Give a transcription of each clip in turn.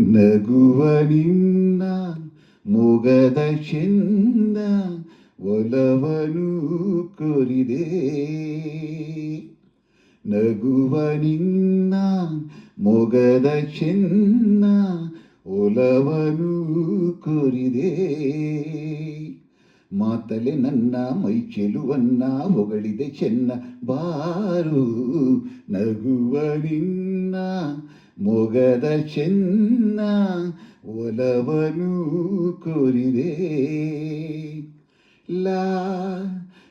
ನಗುವ ನಿನ್ನ ಮೊಗದ ಚೆಂದ ಒಲವನು ಕೊರಿದೆ. ನಗುವ ನಿನ್ನ ಮೊಗದ ಚೆನ್ನ ಒಲವನು ಕೊರಿದೆ. ಮಾತಲೆ ನನ್ನ ಮೈ ಚೆಲುವನ್ನ ಹೊಗಳಿದೆ ಚೆನ್ನ ಬಾರು. ನಗುವ ನಿನ್ನ ಮೊಗದ ಚೆನ್ನ ಒಲವನು ಕೊರಿದೆ. ಲಾ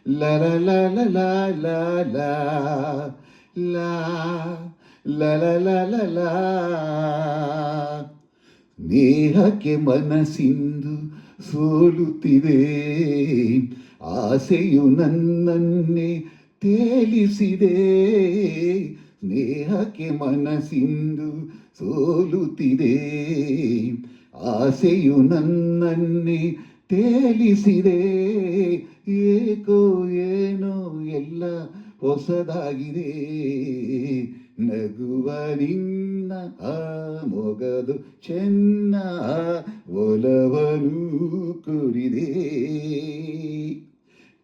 ಲ ಲ ಲ ಲ ಲ ಲ ಲಾ ಲ ಲ ಲ ಲ ಲ. ಸ್ನೇಹಕ್ಕೆ ಮನಸ್ಸಿಂದು ಸೋಲುತ್ತಿದೆ, ಆಸೆಯು ನನ್ನನ್ನೇ ತೇಲಿಸಿದೆ. ಸ್ನೇಹಕ್ಕೆ ಮನಸ್ಸಿಂದು ಸೋಲುತ್ತಿದೆ, ಆಸೆಯು ನನ್ನನ್ನೇ ತೇಲಿಸಿದೆ. ಏಕೋ ಏನೋ ಎಲ್ಲ ಹೊಸದಾಗಿದೆ. ನಗುವ ನಿನ್ನ ಆ ಮೊಗದು ಚೆನ್ನ ಒಲವನು ಕೊರಿದೆ.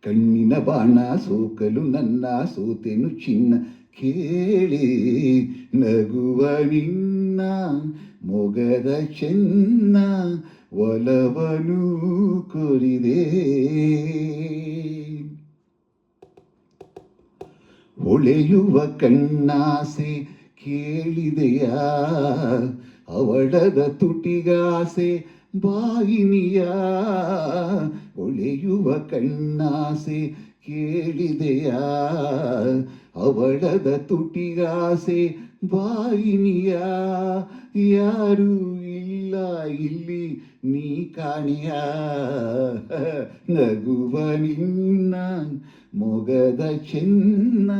ಕಣ್ಣಿನ ಬಾಣ ಸೋಕಲು ನನ್ನ ಸೋತೆನು ಚಿನ್ನ ಕೇಳಿ. ನಗುವ ನಿನ್ನ ಮೊಗದ ಚೆನ್ನ ಒಲವನು ಕೊರಿದೆ. ಹೊಳೆಯುವ ಕಣ್ಣಾಸೆ ಕೇಳಿದೆಯಾ, ಅವಳದ ತುಟಿಗಾಸೆ ಬಾಯಿನಿಯ. ಹೊಳೆಯುವ ಕಣ್ಣಾಸೆ ಕೇಳಿದೆಯಾ, ಅವಳದ ತುಟಿಗಾಸೆ ಬಾಯಿನಿಯ. ಯಾರೂ ಇಲ್ಲ ಇಲ್ಲಿ ನೀ ಕಾಣಿಯ. ನಗುವ ನಿನ್ನ ಮೊಗದ ಚೆನ್ನ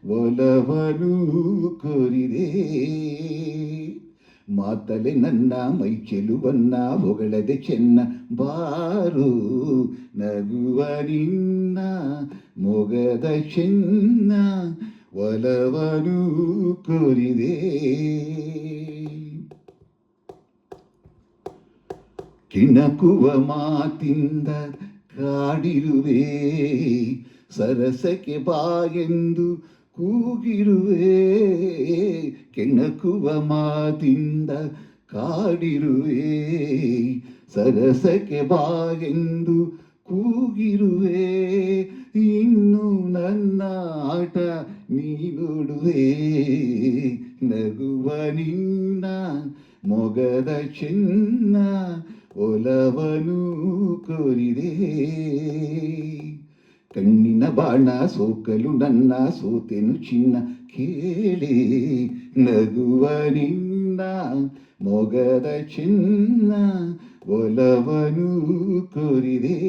ಒಲವನು ಕೊರಿದೆ. ಮಾತಲೆ ನನ್ನ ಮೈ ಚೆಲುವನ್ನ ಹೊಗಳದೆ ಚೆನ್ನ ಬಾರು. ನಗುವ ನಿನ್ನ ಮೊಗದ ಚೆನ್ನ ಒಲವನು ಕೊರಿದೆ. ಕಿಣಕುವ ಮಾತಿಂದ ಕಾಡಿರುವೆ, ಸರಸಕ್ಕೆ ಬಾಯೆಂದು ಕೂಗಿರುವೆ. ಕೆಣಕುವ ಮಾತಿಂದ ಕಾಡಿರುವೆ, ಸರಸಕ್ಕೆ ಬಾಯೆಂದು ಕೂಗಿರುವೆ. ಇನ್ನು ನನ್ನ ಆಟ ನೀ ನೋಡುವೆ. ನಗುವ ನಿನ್ನ ಮೊಗದ ಚೆನ್ನ ಒಲವನು ಕೊರಿದೆ. ಕಣ್ಣಿನ ಬಾಣ ಸೋಕಲು ನನ್ನ ಸೋತೆನು ಚಿನ್ನ ಕೇಳಿ. ನಗುವ ನಿನ್ನ ಮೊಗದ ಚೆನ್ನ ಒಲವನು ಕೊರಿದೆ.